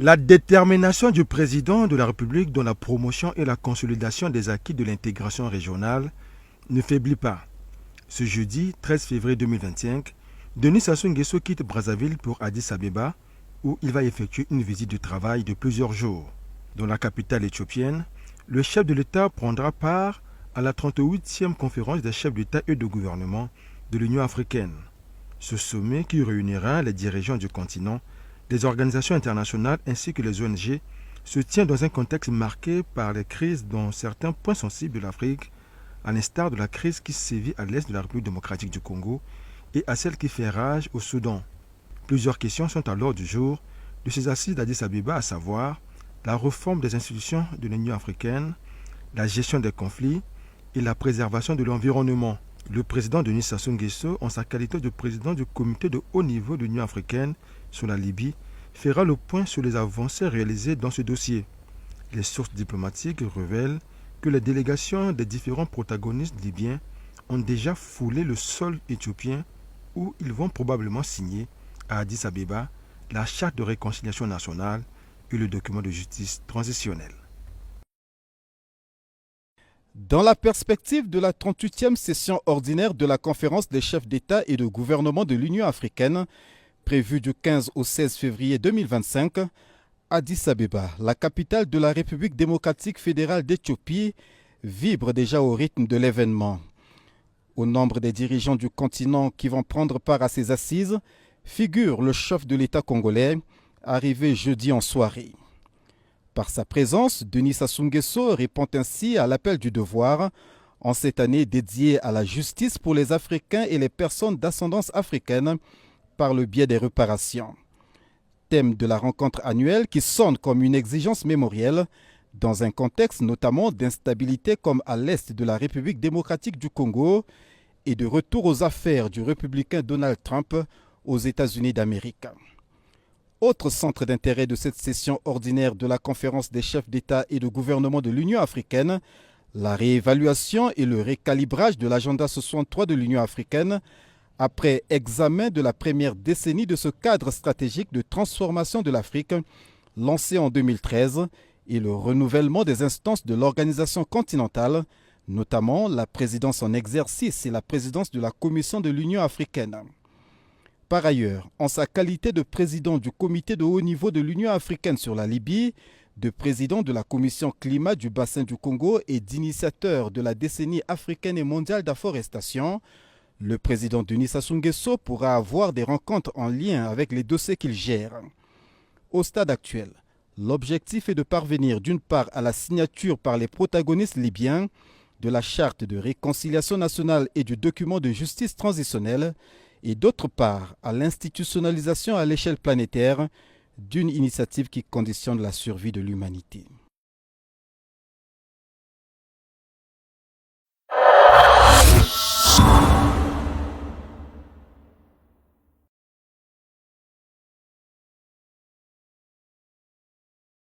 La détermination du président de la République dans la promotion et la consolidation des acquis de l'intégration régionale ne faiblit pas. Ce jeudi 13 février 2025, Denis Sassou Nguesso quitte Brazzaville pour Addis Abeba, où il va effectuer une visite de travail de plusieurs jours. Dans la capitale éthiopienne, le chef de l'État prendra part à la 38e conférence des chefs d'État et de gouvernement de l'Union africaine. Ce sommet, qui réunira les dirigeants du continent, des organisations internationales ainsi que les ONG, se tient dans un contexte marqué par les crises dans certains points sensibles de l'Afrique, à l'instar de la crise qui sévit à l'est de la République démocratique du Congo et à celle qui fait rage au Soudan. Plusieurs questions sont à l'ordre du jour de ces assises d'Addis Abeba, à savoir la réforme des institutions de l'Union africaine, la gestion des conflits et la préservation de l'environnement. Le président Denis Sassou Nguesso, en sa qualité de président du comité de haut niveau de l'Union africaine sur la Libye, fera le point sur les avancées réalisées dans ce dossier. Les sources diplomatiques révèlent que les délégations des différents protagonistes libyens ont déjà foulé le sol éthiopien où ils vont probablement signer à Addis Abeba la charte de réconciliation nationale et le document de justice transitionnelle. Dans la perspective de la 38e session ordinaire de la conférence des chefs d'État et de gouvernement de l'Union africaine, prévue du 15 au 16 février 2025, Addis Abeba, la capitale de la République démocratique fédérale d'Éthiopie, vibre déjà au rythme de l'événement. Au nombre des dirigeants du continent qui vont prendre part à ces assises figure le chef de l'État congolais, arrivé jeudi en soirée. Par sa présence, Denis Sassou Nguesso répond ainsi à l'appel du devoir en cette année dédiée à la justice pour les Africains et les personnes d'ascendance africaine par le biais des réparations. Thème de la rencontre annuelle qui sonne comme une exigence mémorielle dans un contexte notamment d'instabilité comme à l'est de la République démocratique du Congo et de retour aux affaires du républicain Donald Trump aux États-Unis d'Amérique. Autre centre d'intérêt de cette session ordinaire de la conférence des chefs d'État et de gouvernement de l'Union africaine, la réévaluation et le récalibrage de l'agenda 63 de l'Union africaine après examen de la première décennie de ce cadre stratégique de transformation de l'Afrique lancé en 2013 et le renouvellement des instances de l'organisation continentale, notamment la présidence en exercice et la présidence de la Commission de l'Union africaine. Par ailleurs, en sa qualité de président du comité de haut niveau de l'Union africaine sur la Libye, de président de la commission climat du bassin du Congo et d'initiateur de la décennie africaine et mondiale d'afforestation, le président Denis Sassou Nguesso pourra avoir des rencontres en lien avec les dossiers qu'il gère. Au stade actuel, l'objectif est de parvenir d'une part à la signature par les protagonistes libyens de la charte de réconciliation nationale et du document de justice transitionnelle et d'autre part à l'institutionnalisation à l'échelle planétaire d'une initiative qui conditionne la survie de l'humanité.